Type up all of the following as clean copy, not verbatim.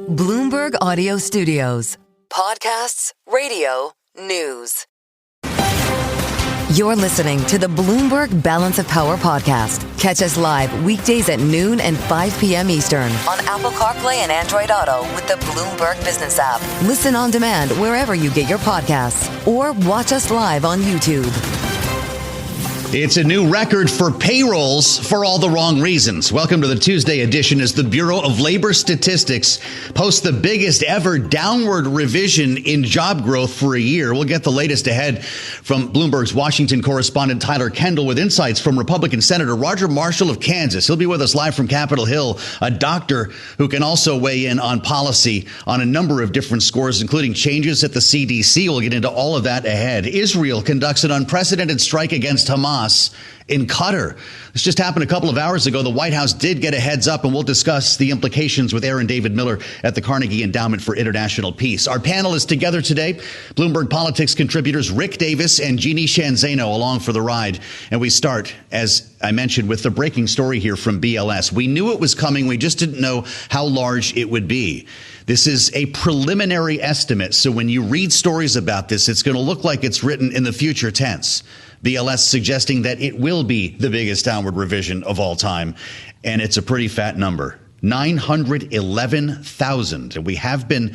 Bloomberg Audio Studios. Podcasts, radio, news. You're listening to the Bloomberg Balance of Power podcast. Catch us live weekdays at noon and 5 p.m. Eastern on Apple CarPlay and Android Auto with the Bloomberg Business app. Listen on demand wherever you get your podcasts or watch us live on YouTube. It's a new record for payrolls for all the wrong reasons. Welcome to the Tuesday edition as the Bureau of Labor Statistics posts the biggest ever downward revision in job growth for a year. We'll get the latest ahead from Bloomberg's Washington correspondent Tyler Kendall with insights from Republican Senator Roger Marshall of Kansas. He'll be with us live from Capitol Hill, a doctor who can also weigh in on policy on a number of different scores, including changes at the CDC. We'll get into all of that ahead. Israel conducts an unprecedented strike against Hamas in Qatar. This just happened a couple of hours ago. The White House did get a heads up, and we'll discuss the implications with Aaron David Miller at the Carnegie Endowment for International Peace. Our panel is together today. Bloomberg Politics contributors Rick Davis and Jeannie Shanzano along for the ride. And we start, as I mentioned, with the breaking story here from BLS. We knew it was coming. We just didn't know how large it would be. This is a preliminary estimate. So when you read stories about this, it's going to look like it's written in the future tense. BLS suggesting that it will be the biggest downward revision of all time. And it's a pretty fat number, 911,000. And we have been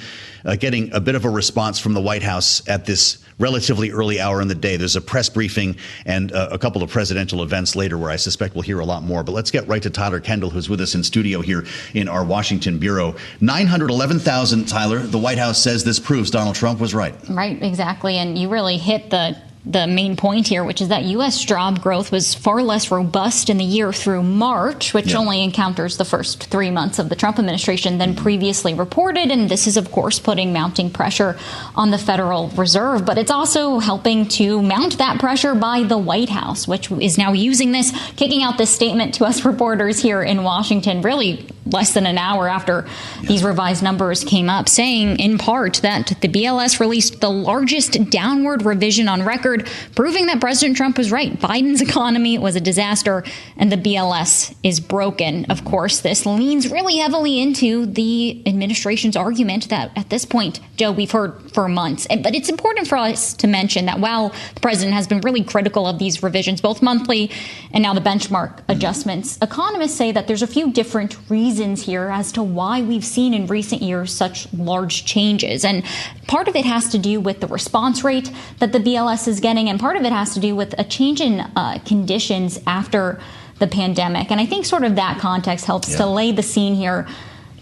getting a bit of a response from the White House at this relatively early hour in the day. There's a press briefing and a couple of presidential events later where I suspect we'll hear a lot more. But let's get right to Tyler Kendall, who's with us in studio here in our Washington bureau. 911,000, Tyler. The White House says this proves Donald Trump was right. Right, exactly. And you really hit the main point here, which is that U.S. job growth was far less robust in the year through March, which only encounters the first 3 months of the Trump administration than previously reported. And this is, of course, putting mounting pressure on the Federal Reserve. But it's also helping to mount that pressure by the White House, which is now using this, kicking out this statement to us reporters here in Washington, really less than an hour after these revised numbers came up, saying in part that the BLS released the largest downward revision on record, proving that President Trump was right. Biden's economy was a disaster and the BLS is broken. Of course, this leans really heavily into the administration's argument that at this point, Joe, we've heard for months. But it's important for us to mention that while the president has been really critical of these revisions, both monthly and now the benchmark adjustments, economists say that there's a few different reasons here as to why we've seen in recent years such large changes. And part of it has to do with the response rate that the BLS is getting, and part of it has to do with a change in conditions after the pandemic. And I think sort of that context helps to lay the scene here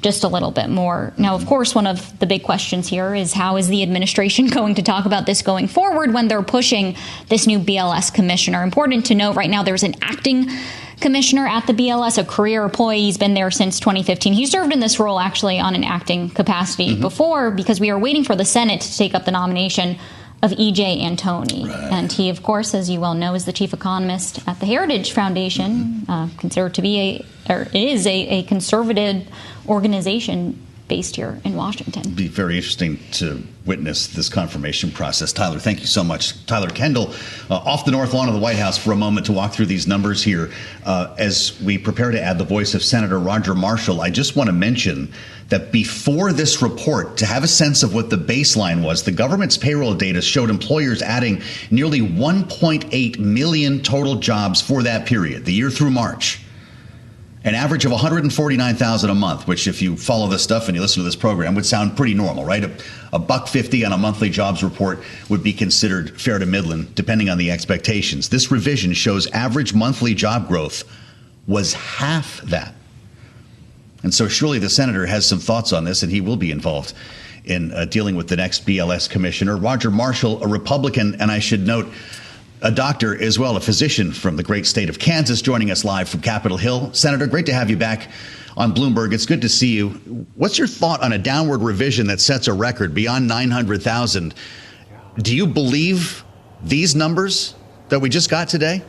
just a little bit more. Now, of course, one of the big questions here is how is the administration going to talk about this going forward when they're pushing this new BLS commissioner? Important to note right now there's an acting commissioner at the BLS, a career employee. He's been there since 2015. He served in this role actually on an acting capacity before because we are waiting for the Senate to take up the nomination of E.J. Antoni. Right. And he, of course, as you well know, is the chief economist at the Heritage Foundation, considered to be a conservative organization based here in Washington. It'd be very interesting to witness this confirmation process. Tyler, thank you so much. Tyler Kendall, off the north lawn of the White House for a moment to walk through these numbers here. As we prepare to add the voice of Senator Roger Marshall, I just want to mention that before this report, to have a sense of what the baseline was, the government's payroll data showed employers adding nearly 1.8 million total jobs for that period, the year through March. An average of 149,000 a month, which if you follow this stuff and you listen to this program would sound pretty normal, right? $1.50 on a monthly jobs report would be considered fair to middling, depending on the expectations. This revision shows average monthly job growth was half that. And so surely the senator has some thoughts on this, and he will be involved in dealing with the next BLS commissioner. Roger Marshall, a Republican, and I should note, a doctor as well, a physician from the great state of Kansas, joining us live from Capitol Hill. Senator, great to have you back on Bloomberg. It's good to see you. What's your thought on a downward revision that sets a record beyond 900,000? Do you believe these numbers that we just got today?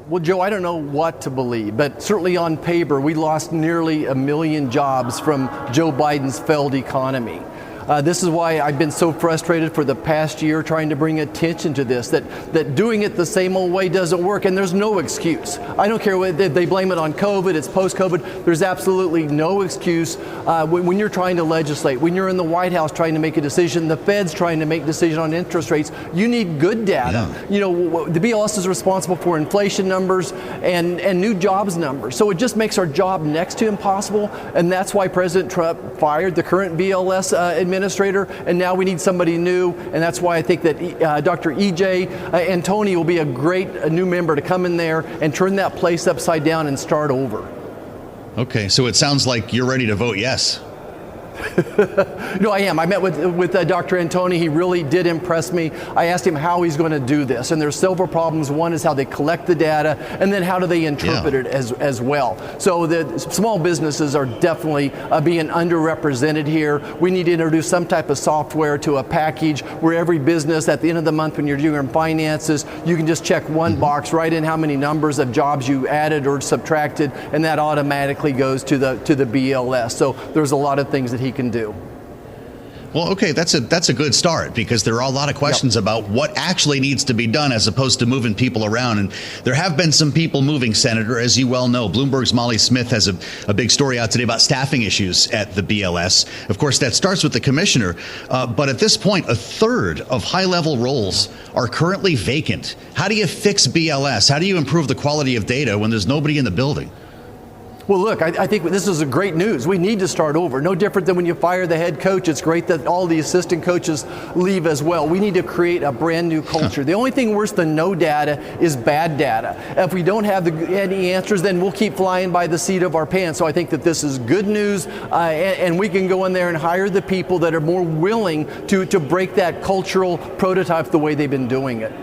Well, Joe, I don't know what to believe, but certainly on paper, we lost nearly 1 million jobs from Joe Biden's failed economy. This is why I've been so frustrated for the past year trying to bring attention to this, that doing it the same old way doesn't work, and there's no excuse. I don't care whether they blame it on COVID, it's post-COVID. There's absolutely no excuse when you're trying to legislate, when you're in the White House trying to make a decision, the Fed's trying to make a decision on interest rates. You need good data. The BLS is responsible for inflation numbers and new jobs numbers. So it just makes our job next to impossible, and that's why President Trump fired the current BLS administrator, and now we need somebody new, and that's why I think that Dr. E.J. Antoni will be a great new member to come in there and turn that place upside down and start over. Okay, so it sounds like you're ready to vote yes. No, I am. I met with Dr. Antoni. He really did impress me. I asked him how he's going to do this, and there's several problems. One is how they collect the data, and then how do they interpret it as well. So the small businesses are definitely being underrepresented here. We need to introduce some type of software to a package where every business at the end of the month when you're doing your finances, you can just check one box, write in how many numbers of jobs you added or subtracted, and that automatically goes to the BLS. So there's a lot of things that he can do. Well, okay, that's a good start, because there are a lot of questions about what actually needs to be done as opposed to moving people around. And there have been some people moving, Senator, as you well know. Bloomberg's Molly Smith has a big story out today about staffing issues at the BLS. Of course, that starts with the commissioner. But at this point, a third of high-level roles are currently vacant. How do you fix BLS? How do you improve the quality of data when there's nobody in the building? Well, look, I think this is a great news. We need to start over. No different than when you fire the head coach. It's great that all the assistant coaches leave as well. We need to create a brand new culture. The only thing worse than no data is bad data. If we don't have any answers, then we'll keep flying by the seat of our pants. So I think that this is good news, and we can go in there and hire the people that are more willing to break that cultural prototype the way they've been doing it.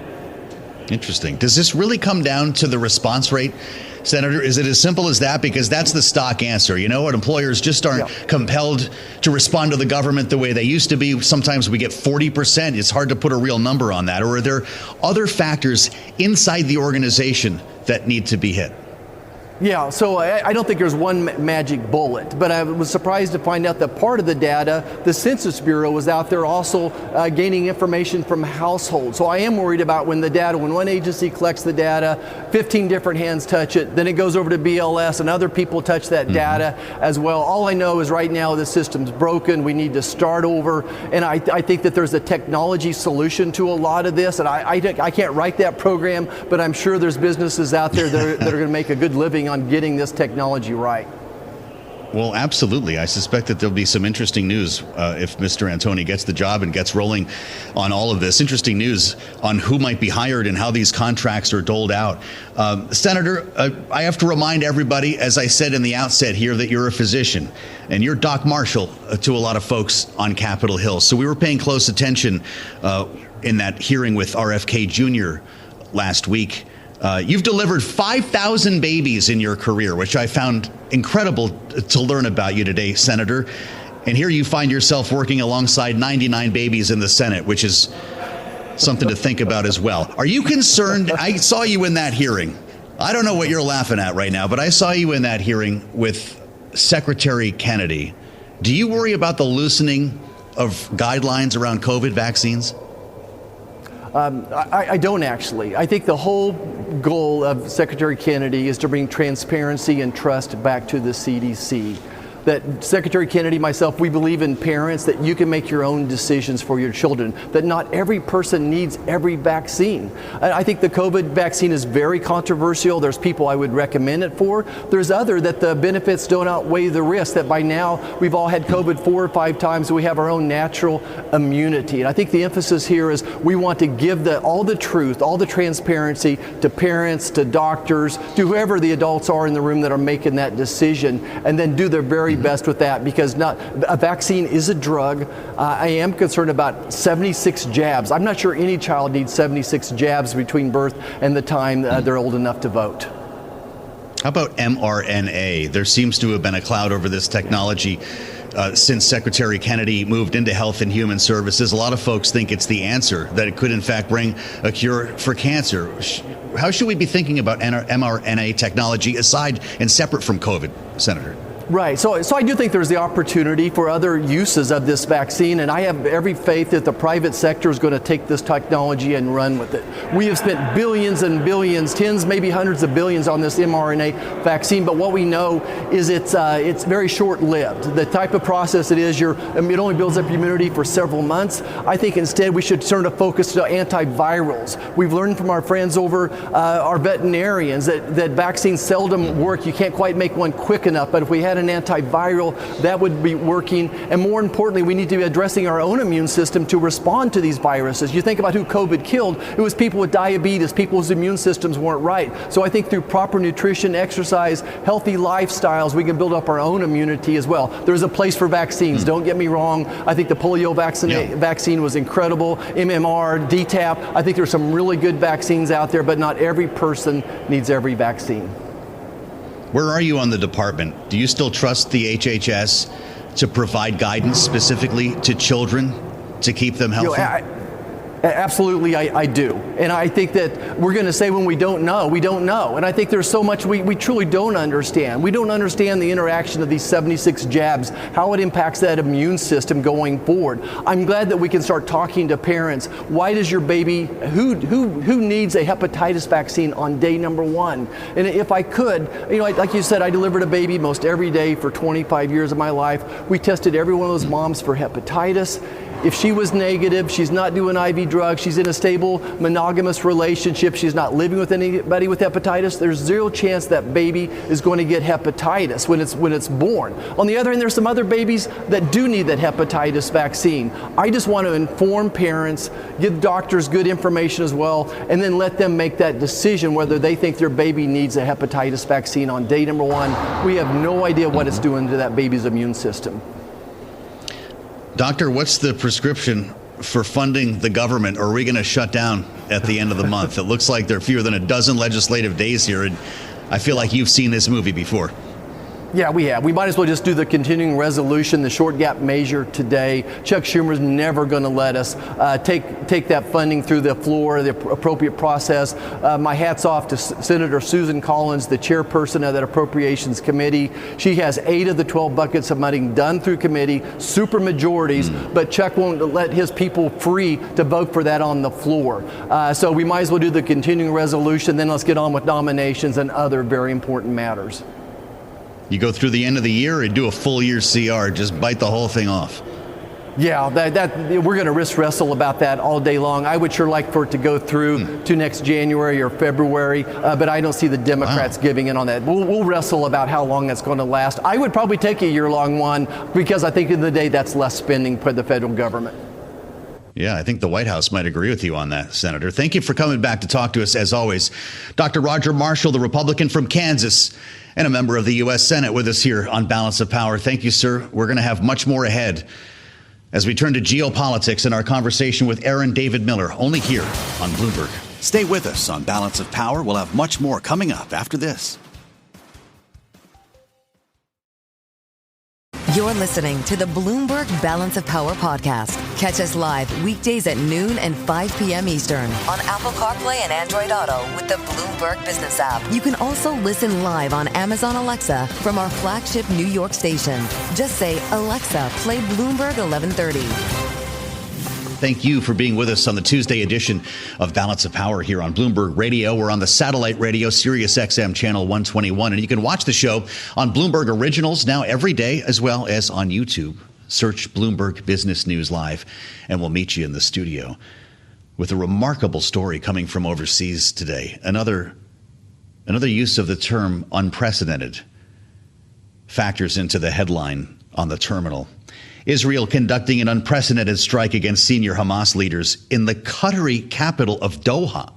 Interesting. Does this really come down to the response rate, Senator? Is it as simple as that? Because that's the stock answer. You know what? Employers just aren't compelled to respond to the government the way they used to be. Sometimes we get 40%. It's hard to put a real number on that. Or are there other factors inside the organization that need to be hit? Yeah, so I don't think there's one magic bullet, but I was surprised to find out that part of the data, the Census Bureau was out there also gaining information from households. So I am worried about when one agency collects the data, 15 different hands touch it, then it goes over to BLS and other people touch that data as well. All I know is right now the system's broken. We need to start over, and I think that there's a technology solution to a lot of this, and I can't write that program, but I'm sure there's businesses out there that are going to make a good living on getting this technology right. Well, absolutely. I suspect that there'll be some interesting news if Mr. Antoni gets the job and gets rolling on all of this. Interesting news on who might be hired and how these contracts are doled out. Senator, I have to remind everybody, as I said in the outset here, that you're a physician and you're Doc Marshall to a lot of folks on Capitol Hill. So we were paying close attention in that hearing with RFK Jr. last week. You've delivered 5,000 babies in your career, which I found incredible to learn about you today, Senator. And here you find yourself working alongside 99 babies in the Senate, which is something to think about as well. Are you concerned? I saw you in that hearing. I don't know what you're laughing at right now, but I saw you in that hearing with Secretary Kennedy. Do you worry about the loosening of guidelines around COVID vaccines? I don't actually. I think the whole goal of Secretary Kennedy is to bring transparency and trust back to the CDC. That Secretary Kennedy, myself, we believe in parents, that you can make your own decisions for your children, that not every person needs every vaccine. I think the COVID vaccine is very controversial. There's people I would recommend it for. There's other that the benefits don't outweigh the risk, that by now we've all had COVID 4 or 5 times, so we have our own natural immunity. And I think the emphasis here is we want to give all the truth, all the transparency to parents, to doctors, to whoever the adults are in the room that are making that decision, and then do their very best with that, because a vaccine is a drug. I am concerned about 76 jabs. I'm not sure any child needs 76 jabs between birth and the time they're old enough to vote. How about mRNA? There seems to have been a cloud over this technology since Secretary Kennedy moved into Health and Human Services. A lot of folks think it's the answer, that it could in fact bring a cure for cancer. How should we be thinking about mRNA technology aside and separate from COVID, Senator? Right. So I do think there's the opportunity for other uses of this vaccine, and I have every faith that the private sector is going to take this technology and run with it. We have spent billions and billions, tens, maybe hundreds of billions on this mRNA vaccine, but what we know is it's very short-lived. The type of process it is, it only builds up immunity for several months. I think instead we should turn to focus to antivirals. We've learned from our friends over our veterinarians that vaccines seldom work. You can't quite make one quick enough, but if we had an antiviral, that would be working. And more importantly, we need to be addressing our own immune system to respond to these viruses. You think about who COVID killed, it was people with diabetes, people whose immune systems weren't right. So I think through proper nutrition, exercise, healthy lifestyles, we can build up our own immunity as well. There's a place for vaccines, don't get me wrong. I think the polio vaccine was incredible. MMR, DTaP, I think there's some really good vaccines out there, but not every person needs every vaccine. Where are you on the department? Do you still trust the HHS to provide guidance specifically to children to keep them healthy? Absolutely, I do. And I think that we're going to say when we don't know, we don't know. And I think there's so much we truly don't understand. We don't understand the interaction of these 76 jabs, how it impacts that immune system going forward. I'm glad that we can start talking to parents. Why does your baby, who needs a hepatitis vaccine on day number 1? And if I could, like you said, I delivered a baby most every day for 25 years of my life. We tested every one of those moms for hepatitis. If she was negative, she's not doing IV drugs, she's in a stable monogamous relationship, she's not living with anybody with hepatitis, there's zero chance that baby is going to get hepatitis when it's born. On the other hand, there's some other babies that do need that hepatitis vaccine. I just want to inform parents, give doctors good information as well, and then let them make that decision whether they think their baby needs a hepatitis vaccine on day number 1. We have no idea what it's doing to that baby's immune system. Doctor, what's the prescription for funding the government, or are we going to shut down at the end of the month? It looks like there are fewer than a dozen legislative days here, and I feel like you've seen this movie before. Yeah, we have. We might as well just do the continuing resolution, the short gap measure today. Chuck Schumer's never going to let us take that funding through the floor, the appropriate process. My hat's off to Senator Susan Collins, the chairperson of that Appropriations Committee. She has 8 of the 12 buckets of money done through committee, super majorities, but Chuck won't let his people free to vote for that on the floor. So we might as well do the continuing resolution, then let's get on with nominations and other very important matters. You go through the end of the year and do a full year CR, just bite the whole thing off. Yeah, we're going to wrist wrestle about that all day long. I would sure like for it to go through to next January or February, but I don't see the Democrats giving in on that. We'll wrestle about how long that's going to last. I would probably take a year-long one because I think in the day that's less spending for the federal government. Yeah, I think the White House might agree with you on that, Senator. Thank you for coming back to talk to us, as always. Dr. Roger Marshall, the Republican from Kansas, and a member of the U.S. Senate with us here on Balance of Power. Thank you, sir. We're going to have much more ahead as we turn to geopolitics in our conversation with Aaron David Miller, only here on Bloomberg. Stay with us on Balance of Power. We'll have much more coming up after this. You're listening to the Bloomberg Balance of Power podcast. Catch us live weekdays at noon and 5 p.m. Eastern on Apple CarPlay and Android Auto with the Bloomberg Business app. You can also listen live on Amazon Alexa from our flagship New York station. Just say, Alexa, play Bloomberg 1130. Thank you for being with us on the Tuesday edition of Balance of Power here on Bloomberg Radio. We're on the satellite radio, Sirius XM channel 121, and you can watch the show on Bloomberg Originals now every day, as well as on YouTube. Search Bloomberg Business News Live, and we'll meet you in the studio with a remarkable story coming from overseas today. Another use of the term unprecedented factors into the headline on the terminal. Israel conducting an unprecedented strike against senior Hamas leaders in the Qatari capital of Doha.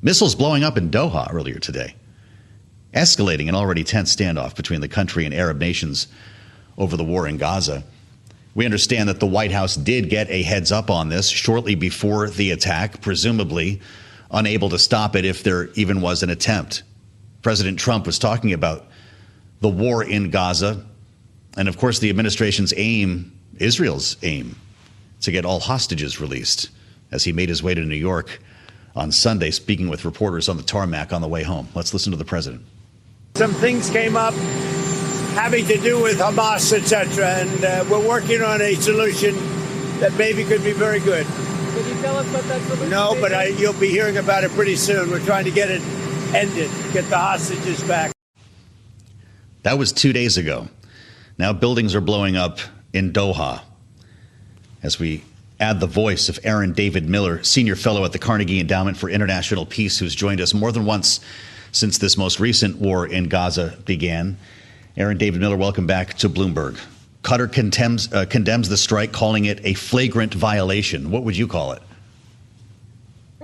Missiles blowing up in Doha earlier today, escalating an already tense standoff between the country and Arab nations over the war in Gaza. We understand that the White House did get a heads up on this shortly before the attack, presumably unable to stop it if there even was an attempt. President Trump was talking about the war in Gaza. And of course, the administration's aim, Israel's aim, to get all hostages released as he made his way to New York on Sunday, speaking with reporters on the tarmac on the way home. Let's listen to the president. Some things came up having to do with Hamas, etc., and we're working on a solution that maybe could be very good. Can you tell us what that solution? No, but you'll be hearing about it pretty soon. We're trying to get it ended, get the hostages back. That was 2 days ago. Now buildings are blowing up in Doha. As we add the voice of Aaron David Miller, senior fellow at the Carnegie Endowment for International Peace, who's joined us more than once since this most recent war in Gaza began. Aaron David Miller, welcome back to Bloomberg. Qatar condemns the strike, calling it a flagrant violation. What would you call it?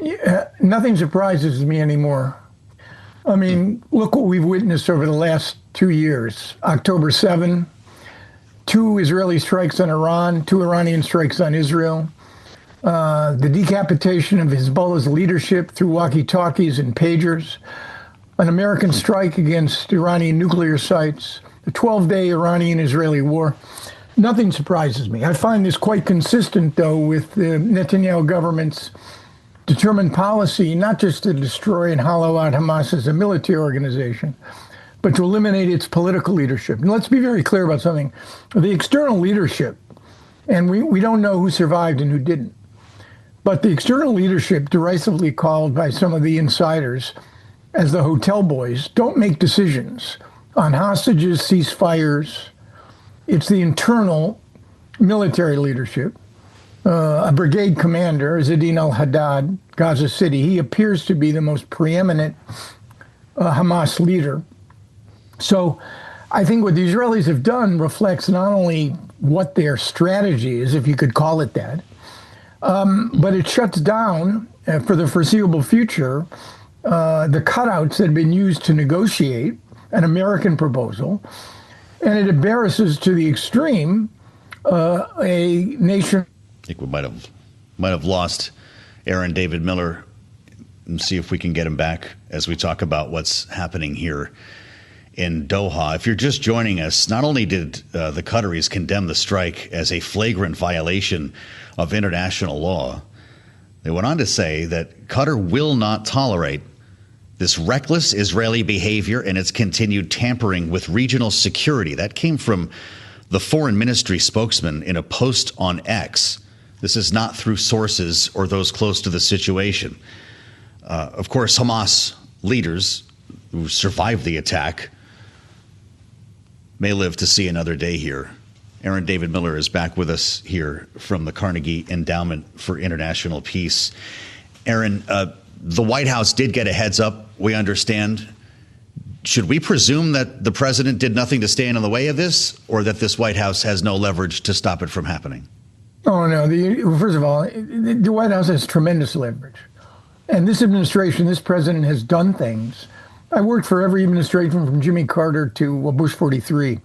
Yeah, nothing surprises me anymore. I mean, look what we've witnessed over the last 2 years. October 7, 2 Israeli strikes on Iran, 2 Iranian strikes on Israel. The decapitation of Hezbollah's leadership through walkie-talkies and pagers. An American strike against Iranian nuclear sites. The 12-day Iranian-Israeli war. Nothing surprises me. I find this quite consistent, though, with the Netanyahu government's determined policy, not just to destroy and hollow out Hamas as a military organization, but to eliminate its political leadership. And let's be very clear about something. The external leadership, and we don't know who survived and who didn't, but the external leadership, derisively called by some of the insiders as the hotel boys, don't make decisions on hostages, ceasefires. It's the internal military leadership. A brigade commander, Zadine al-Haddad, Gaza City, he appears to be the most preeminent Hamas leader. So I think what the Israelis have done reflects not only what their strategy is, if you could call it that, but it shuts down, for the foreseeable future, the cutouts that have been used to negotiate an American proposal, and it embarrasses to the extreme a nation. I think we might have lost Aaron David Miller, and see if we can get him back as we talk about what's happening here in Doha. If you're just joining us, not only did the Qataris condemn the strike as a flagrant violation of international law, they went on to say that Qatar will not tolerate this reckless Israeli behavior and its continued tampering with regional security. That came from the foreign ministry spokesman in a post on X. This is not through sources or those close to the situation. Of course, Hamas leaders who survived the attack may live to see another day here. Aaron David Miller is back with us here from the Carnegie Endowment for International Peace. Aaron, the White House did get a heads up, we understand. Should we presume that the president did nothing to stand in the way of this, or that this White House has no leverage to stop it from happening? Oh, no. First of all, the White House has tremendous leverage. And this administration, this president has done things. I worked for every administration from Jimmy Carter to Bush 43.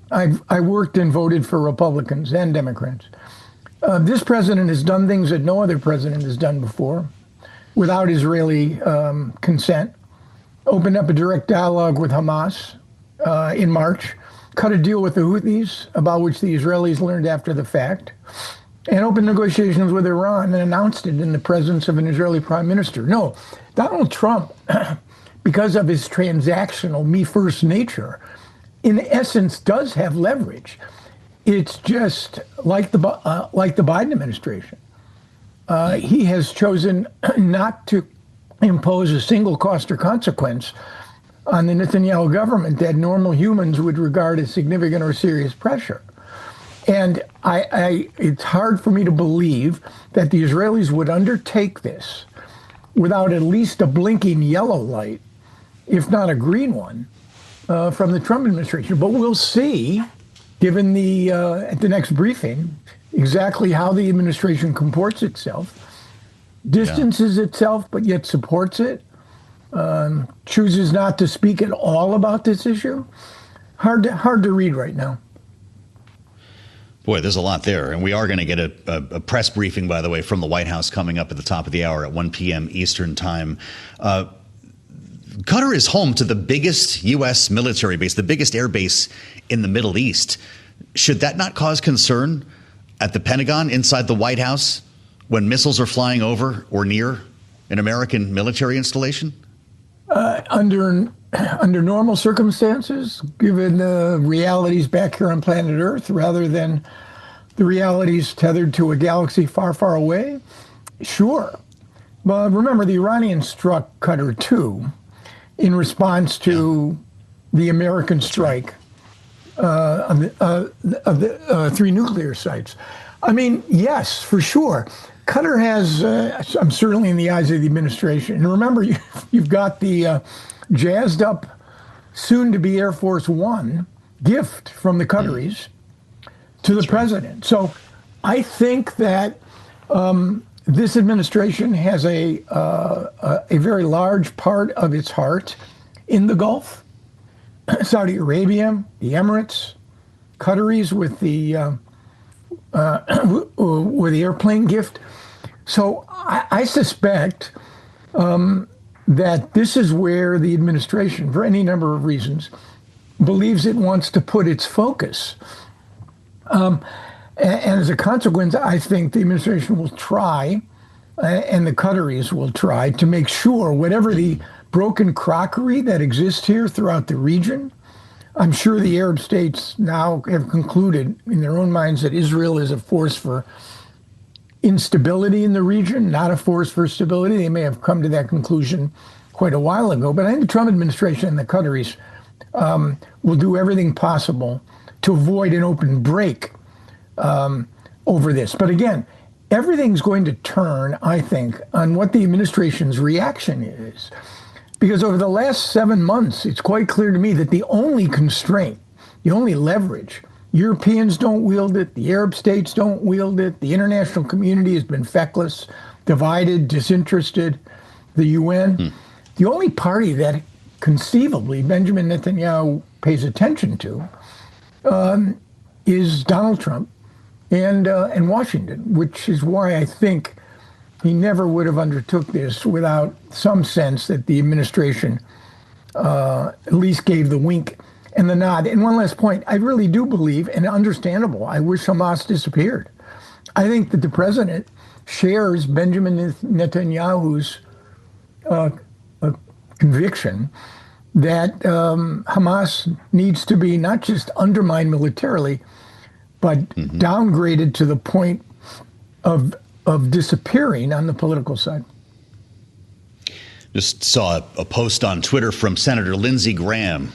I worked and voted for Republicans and Democrats. This president has done things that no other president has done before without Israeli consent. Opened up a direct dialogue with Hamas in March, cut a deal with the Houthis, about which the Israelis learned after the fact, and opened negotiations with Iran and announced it in the presence of an Israeli prime minister. No, Donald Trump, because of his transactional, me-first nature, in essence does have leverage. It's just like the Biden administration. He has chosen not to impose a single cost or consequence on the Netanyahu government that normal humans would regard as significant or serious pressure. And it's hard for me to believe that the Israelis would undertake this without at least a blinking yellow light, if not a green one, from the Trump administration. But we'll see, given at the next briefing, exactly how the administration comports itself, distances itself, but yet supports it, chooses not to speak at all about this issue. Hard to read right now. Boy, there's a lot there. And we are going to get a press briefing, by the way, from the White House coming up at the top of the hour at 1 p.m. Eastern time. Qatar is home to the biggest U.S. military base, the biggest air base in the Middle East. Should that not cause concern at the Pentagon, inside the White House, when missiles are flying over or near an American military installation? under normal circumstances, given the realities back here on planet Earth, rather than the realities tethered to a galaxy far, far away, sure. But remember, the Iranians struck Qatar 2 in response to the American strike of the 3 nuclear sites. I mean, yes, for sure. Qatar has, I'm certainly in the eyes of the administration. And remember, you've got the jazzed up, soon-to-be Air Force One gift from the Qataris to the president. So I think that this administration has a very large part of its heart in the Gulf. Saudi Arabia, the Emirates, Qataris with the airplane gift. So I suspect that this is where the administration, for any number of reasons, believes it wants to put its focus. And as a consequence, I think the administration will try, and the Qataris will try, to make sure whatever the broken crockery that exists here throughout the region, I'm sure the Arab states now have concluded in their own minds that Israel is a force for instability in the region, not a force for stability. They may have come to that conclusion quite a while ago, but I think the Trump administration and the Qataris will do everything possible to avoid an open break over this. But again, everything's going to turn, I think, on what the administration's reaction is. Because over the last 7 months, it's quite clear to me that the only constraint, the only leverage, Europeans don't wield it, the Arab states don't wield it, the international community has been feckless, divided, disinterested, the UN. The only party that conceivably Benjamin Netanyahu pays attention to is Donald Trump and Washington, which is why I think he never would have undertook this without some sense that the administration at least gave the wink and the nod. And one last point, I really do believe, and understandable, I wish Hamas disappeared. I think that the president shares Benjamin Netanyahu's conviction that Hamas needs to be not just undermined militarily, but downgraded to the point of disappearing on the political side. Just saw a post on Twitter from Senator Lindsey Graham,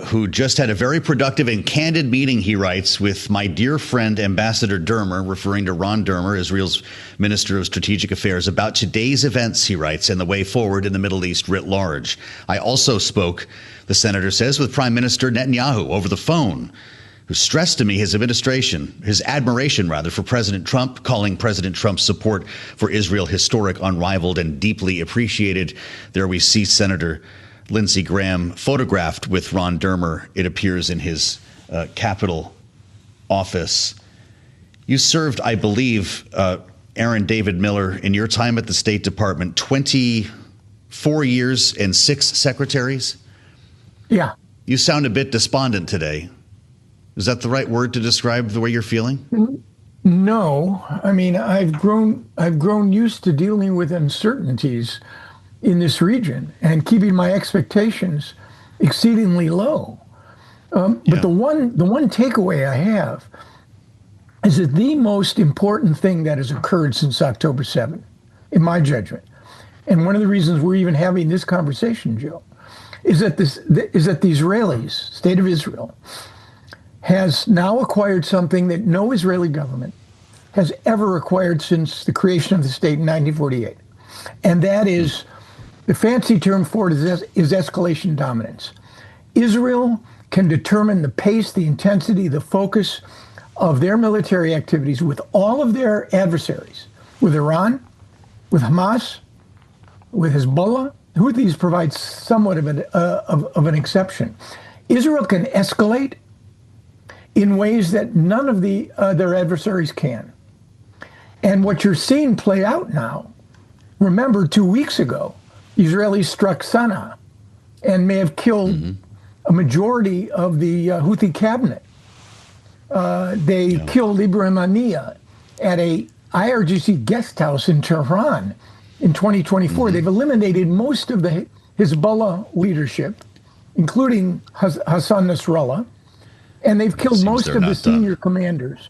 who just had a very productive and candid meeting, he writes, with my dear friend Ambassador Dermer, referring to Ron Dermer, Israel's Minister of Strategic Affairs, about today's events, he writes, and the way forward in the Middle East writ large. I also spoke, the senator says, with Prime Minister Netanyahu over the phone, who stressed to me his admiration for President Trump, calling President Trump's support for Israel historic, unrivaled, and deeply appreciated. There we see Senator Lindsey Graham photographed with Ron Dermer, it appears, in his Capitol office. You served, I believe, Aaron David Miller, in your time at the State Department, 24 years and 6 secretaries? Yeah. You sound a bit despondent today. Is that the right word to describe the way you're feeling? No. I mean, I've grown used to dealing with uncertainties in this region and keeping my expectations exceedingly low. But the one takeaway I have is that the most important thing that has occurred since October 7th, in my judgment, and one of the reasons we're even having this conversation, Joe, is that the Israelis, State of Israel, has now acquired something that no Israeli government has ever acquired since the creation of the state in 1948. And that is, the fancy term for it is escalation dominance. Israel can determine the pace, the intensity, the focus of their military activities with all of their adversaries, with Iran, with Hamas, with Hezbollah. Houthis provide somewhat of an exception. Israel can escalate in ways that none of their adversaries can. And what you're seeing play out now, remember 2 weeks ago, Israelis struck Sana'a and may have killed a majority of the Houthi cabinet. They killed Ibrahim Haniyeh at a IRGC guest house in Tehran in 2024. They've eliminated most of the Hezbollah leadership, including Hassan Nasrallah, and they've killed most of the senior commanders.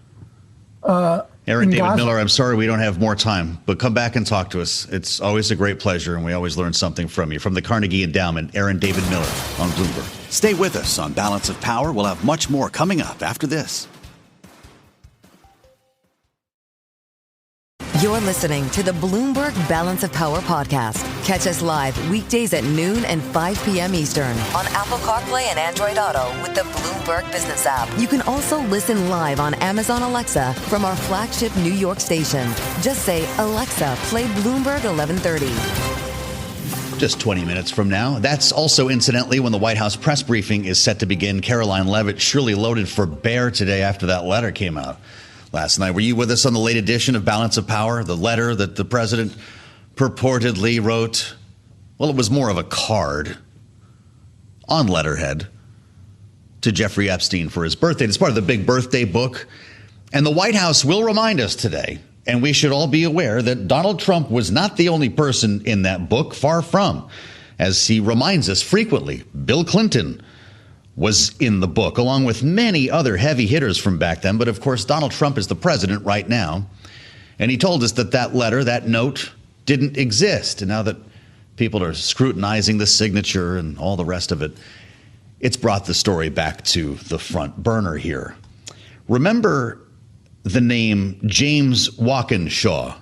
Aaron David Miller, I'm sorry we don't have more time, but come back and talk to us. It's always a great pleasure, and we always learn something from you. From the Carnegie Endowment, Aaron David Miller on Bloomberg. Stay with us on Balance of Power. We'll have much more coming up after this. You're listening to the Bloomberg Balance of Power podcast. Catch us live weekdays at noon and 5 p.m. Eastern on Apple CarPlay and Android Auto with the Bloomberg Business app. You can also listen live on Amazon Alexa from our flagship New York station. Just say, Alexa, play Bloomberg 1130. Just 20 minutes from now. That's also, incidentally, when the White House press briefing is set to begin. Caroline Leavitt surely loaded for bear today after that letter came out last night. Were you with us on the late edition of Balance of Power? The letter that the president purportedly wrote, well, it was more of a card on letterhead to Jeffrey Epstein for his birthday. It's part of the big birthday book. And the White House will remind us today, and we should all be aware, that Donald Trump was not the only person in that book, far from. As he reminds us frequently, Bill Clinton was in the book, along with many other heavy hitters from back then. But of course, Donald Trump is the president right now. And he told us that that letter, that note, didn't exist. And now that people are scrutinizing the signature and all the rest of it, it's brought the story back to the front burner here. Remember the name James Walkinshaw,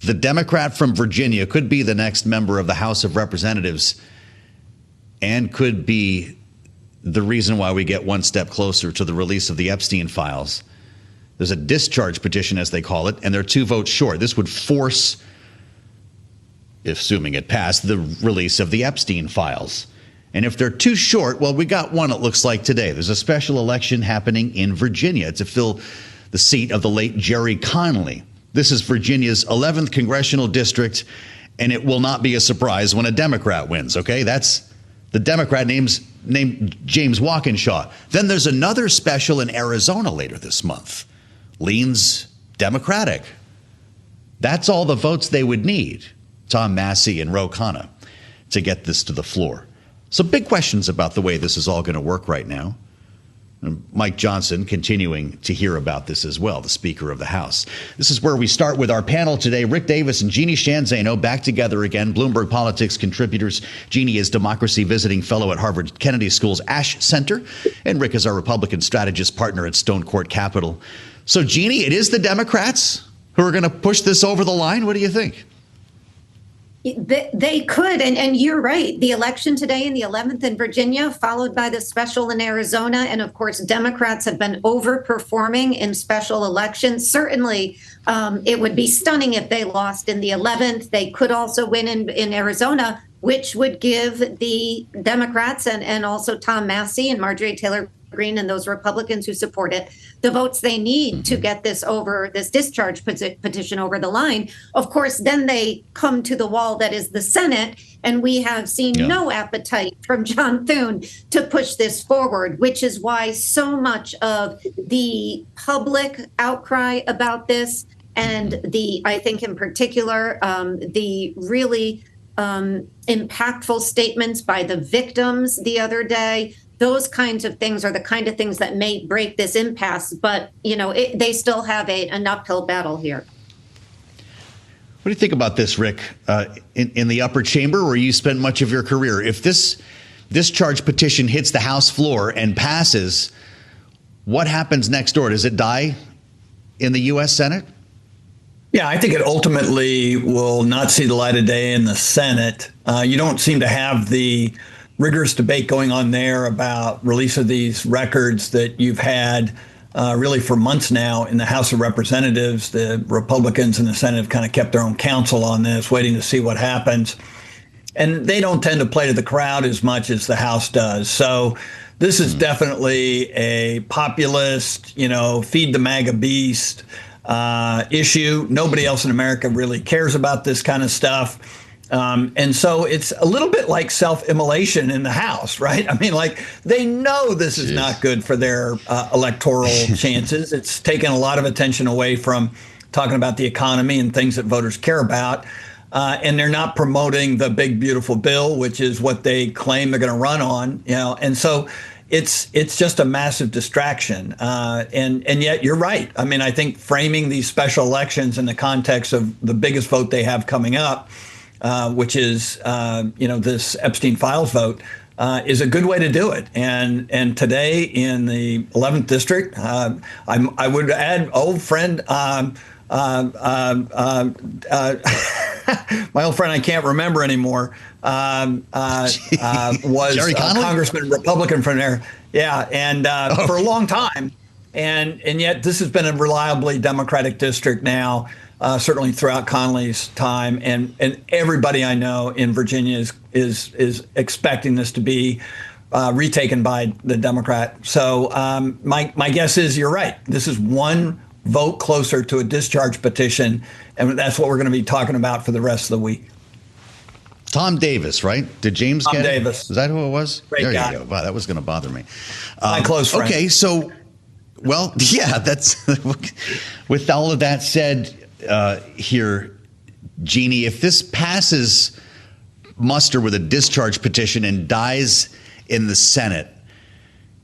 the Democrat from Virginia, could be the next member of the House of Representatives and could be the reason why we get one step closer to the release of the Epstein files. There's a discharge petition, as they call it, and they're 2 votes short. This would force, assuming it passed, the release of the Epstein files. And if they're too short, well, we got one, it looks like, today. There's a special election happening in Virginia to fill the seat of the late Jerry Connolly. This is Virginia's 11th congressional district, and it will not be a surprise when a Democrat wins, okay? That's the Democrat named James Walkinshaw. Then there's another special in Arizona later this month. Leinz, Democratic. That's all the votes they would need, Tom Massey and Ro Khanna, to get this to the floor. So big questions about the way this is all going to work right now. And Mike Johnson continuing to hear about this as well, the Speaker of the House. This is where we start with our panel today. Rick Davis and Jeannie Sheehan Zaino back together again, Bloomberg Politics contributors. Jeannie is Democracy Visiting Fellow at Harvard Kennedy School's Ash Center, and Rick is our Republican strategist partner at Stone Court Capital. So, Jeannie, it is the Democrats who are going to push this over the line. What do you think? They could, and you're right. The election today in the 11th in Virginia, followed by the special in Arizona. And of course, Democrats have been overperforming in special elections. Certainly, it would be stunning if they lost in the 11th. They could also win in Arizona, which would give the Democrats and also Tom Massey and Marjorie Taylor Greene and those Republicans who support it the votes they need to get this discharge petition over the line. Of course, then they come to the wall that is the Senate, and we have seen no appetite from John Thune to push this forward, which is why so much of the public outcry about this and I think in particular, the really impactful statements by the victims the other day, those kinds of things are the kind of things that may break this impasse. But, they still have an uphill battle here. What do you think about this, Rick, in the upper chamber where you spent much of your career? If this discharge petition hits the House floor and passes, what happens next door? Does it die in the U.S. Senate? Yeah, I think it ultimately will not see the light of day in the Senate. You don't seem to have the rigorous debate going on there about release of these records that you've had really for months now in the House of Representatives. The Republicans in the Senate have kind of kept their own counsel on this, waiting to see what happens. And they don't tend to play to the crowd as much as the House does. So this is definitely a populist, feed the MAGA beast issue. Nobody else in America really cares about this kind of stuff. And so it's a little bit like self-immolation in the House, right? I mean, they know this is not good for their electoral chances. It's taken a lot of attention away from talking about the economy and things that voters care about. and they're not promoting the big beautiful bill, which is what they claim they're going to run on. And so it's just a massive distraction. And yet you're right. I mean, I think framing these special elections in the context of the biggest vote they have coming up, which is this Epstein files vote, is a good way to do it. And today in the 11th district, I would add old friend. My old friend I can't remember anymore was a congressman, Republican from there. Yeah, and for a long time, and yet this has been a reliably Democratic district now, certainly throughout Connolly's time, and everybody I know in Virginia is expecting this to be retaken by the Democrat. So my guess is you're right. This is one vote closer to a discharge petition, and that's what we're going to be talking about for the rest of the week. Tom Davis, right? Did James Tom get it? Davis. Is that who it was? Great there guy. You go. Wow, that was going to bother me. My close friend. Okay, so, well, yeah, that's with all of that said here, Jeannie, if this passes muster with a discharge petition and dies in the Senate,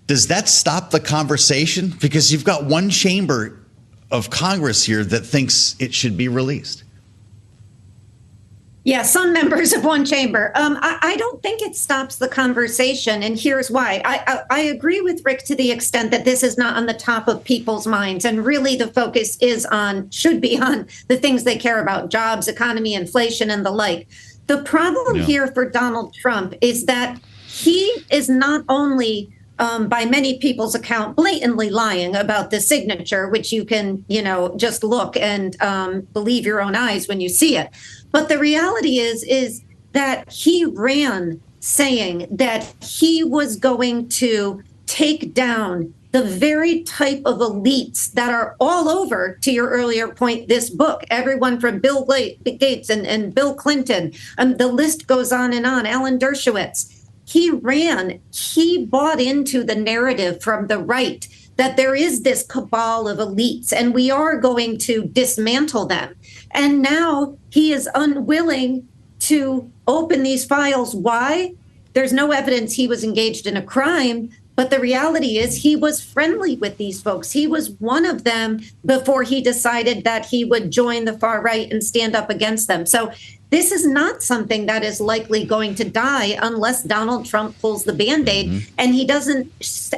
does that stop the conversation? Because you've got one chamber of Congress here that thinks it should be released. Yeah, some members of one chamber. I don't think it stops the conversation, and here's why. I agree with Rick to the extent that this is not on the top of people's minds, and really the focus should be on the things they care about: jobs, economy, inflation, and the like. The problem here for Donald Trump is that he is not only by many people's account, blatantly lying about the signature, which you can, just look and believe your own eyes when you see it. But the reality is that he ran saying that he was going to take down the very type of elites that are all over, to your earlier point, this book. Everyone from Bill Gates and Bill Clinton, the list goes on and on, Alan Dershowitz. He bought into the narrative from the right that there is this cabal of elites and we are going to dismantle them. And now he is unwilling to open these files. Why? There's no evidence he was engaged in a crime, but the reality is he was friendly with these folks. He was one of them before he decided that he would join the far right and stand up against them. So this is not something that is likely going to die unless Donald Trump pulls the Band-Aid. And he doesn't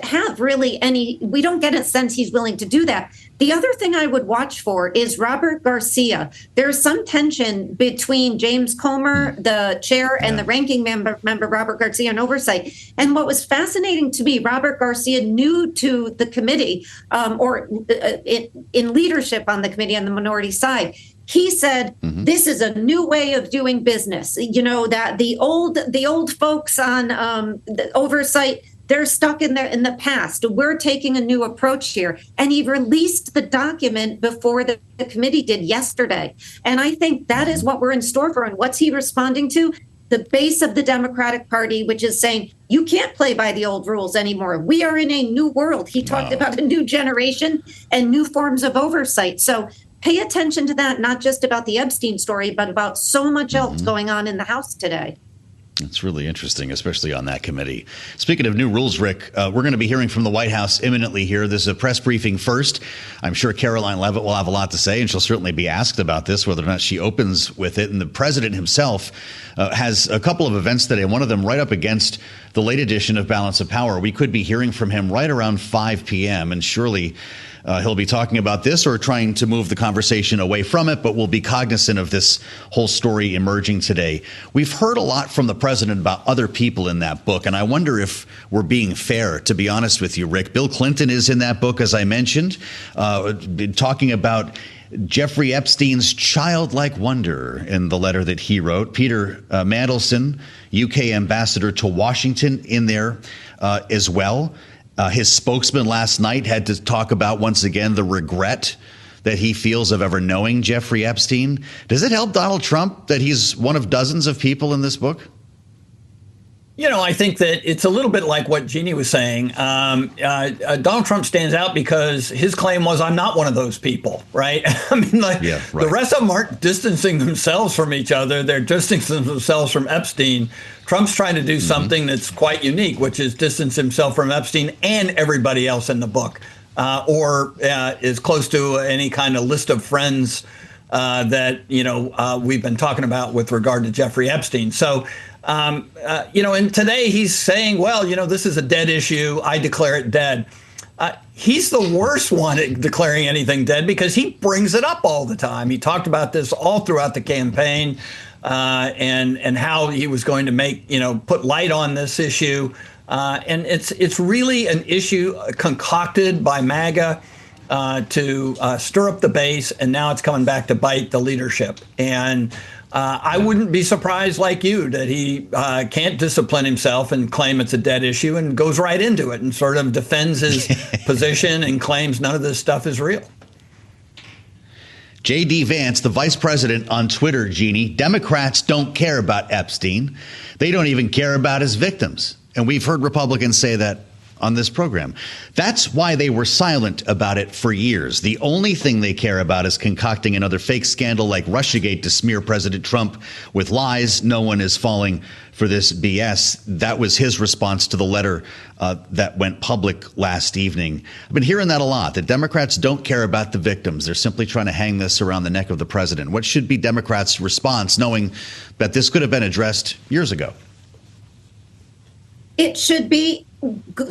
have really we don't get a sense he's willing to do that. The other thing I would watch for is Robert Garcia. There's some tension between James Comer, the chair, and the ranking member Robert Garcia on oversight. And what was fascinating to me, Robert Garcia, new to the committee, in leadership on the committee on the minority side, he said, this is a new way of doing business. That the old folks on the oversight, they're stuck in the past. We're taking a new approach here. And he released the document before the committee did yesterday. And I think that is what we're in store for. And what's he responding to? The base of the Democratic Party, which is saying, you can't play by the old rules anymore. We are in a new world. He talked about a new generation and new forms of oversight. So pay attention to that, not just about the Epstein story, but about so much else going on in the House today. It's really interesting, especially on that committee. Speaking of new rules, Rick, we're going to be hearing from the White House imminently here. There's a press briefing first. I'm sure Caroline Leavitt will have a lot to say, and she'll certainly be asked about this, whether or not she opens with it. And the president himself has a couple of events today, one of them right up against the late edition of Balance of Power. We could be hearing from him right around 5 p.m., and surely he'll be talking about this or trying to move the conversation away from it, but we'll be cognizant of this whole story emerging today. We've heard a lot from the president about other people in that book, and I wonder if we're being fair, to be honest with you, Rick. Bill Clinton is in that book, as I mentioned, talking about Jeffrey Epstein's childlike wonder in the letter that he wrote. Peter Mandelson, UK ambassador to Washington, in there as well. His spokesman last night had to talk about, once again, the regret that he feels of ever knowing Jeffrey Epstein. Does it help Donald Trump that he's one of dozens of people in this book? I think that it's a little bit like what Jeannie was saying. Donald Trump stands out because his claim was, I'm not one of those people, right? I mean, the rest of them aren't distancing themselves from each other. They're distancing themselves from Epstein. Trump's trying to do something that's quite unique, which is distance himself from Epstein and everybody else in the book, or is close to any kind of list of friends that, we've been talking about with regard to Jeffrey Epstein. So, and today he's saying, well, this is a dead issue. I declare it dead. He's the worst one at declaring anything dead because he brings it up all the time. He talked about this all throughout the campaign and how he was going to put light on this issue. And it's really an issue concocted by MAGA to stir up the base. And now it's coming back to bite the leadership. And I wouldn't be surprised, like you, that he can't discipline himself and claim it's a dead issue and goes right into it and sort of defends his position and claims none of this stuff is real. J.D. Vance, the vice president on Twitter, Jeannie, Democrats don't care about Epstein. They don't even care about his victims. And we've heard Republicans say that on this program. That's why they were silent about it for years. The only thing they care about is concocting another fake scandal like Russiagate to smear President Trump with lies. No one is falling for this BS. That was his response to the letter that went public last evening. I've been hearing that a lot, that Democrats don't care about the victims. They're simply trying to hang this around the neck of the president. What should be Democrats' response, knowing that this could have been addressed years ago? It should be,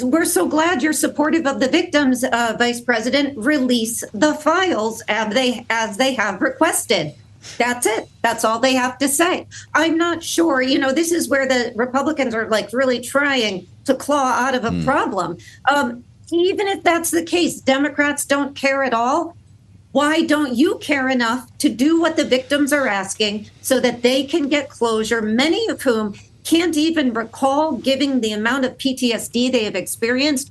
we're so glad you're supportive of the victims, Vice President. Release the files as they have requested. That's it. That's all they have to say. I'm not sure, this is where the Republicans are really trying to claw out of a problem. Even if that's the case, Democrats don't care at all. Why don't you care enough to do what the victims are asking so that they can get closure, many of whom can't even recall, given the amount of PTSD they have experienced,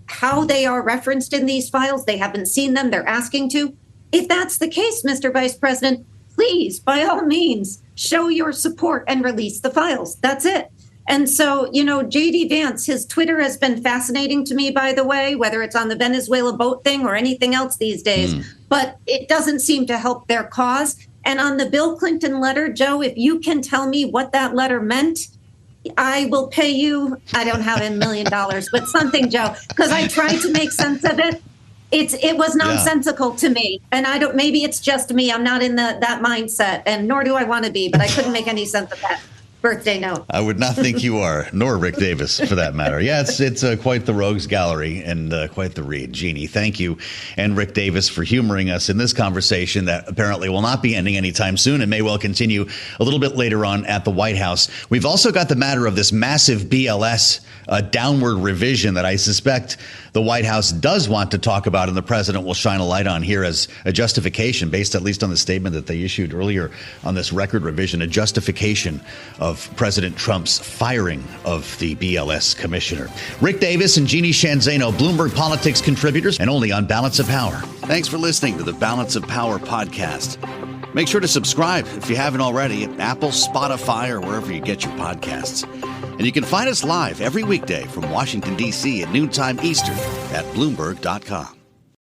how they are referenced in these files. They haven't seen them. They're asking to. If that's the case, Mr. Vice President, please, by all means, show your support and release the files. That's it. And so, J.D. Vance, his Twitter has been fascinating to me, by the way, whether it's on the Venezuela boat thing or anything else these days. But it doesn't seem to help their cause. And on the Bill Clinton letter, Joe, if you can tell me what that letter meant, I will pay you. I don't have $1 million, but something, Joe, because I tried to make sense of it. It was nonsensical to me. And maybe it's just me. I'm not in that mindset, and nor do I want to be, but I couldn't make any sense of that birthday note. I would not think you are, nor Rick Davis, for that matter. Yeah, it's quite the rogues gallery and quite the read. Jeannie, thank you. And Rick Davis for humoring us in this conversation that apparently will not be ending anytime soon and may well continue a little bit later on at the White House. We've also got the matter of this massive BLS downward revision that I suspect the White House does want to talk about, and the president will shine a light on here as a justification, based at least on the statement that they issued earlier on this record revision, a justification of President Trump's firing of the BLS commissioner. Rick Davis and Jeannie Shanzano, Bloomberg Politics contributors, and only on Balance of Power. Thanks for listening to the Balance of Power podcast. Make sure to subscribe if you haven't already at Apple, Spotify, or wherever you get your podcasts. And you can find us live every weekday from Washington, D.C. at noontime Eastern at Bloomberg.com.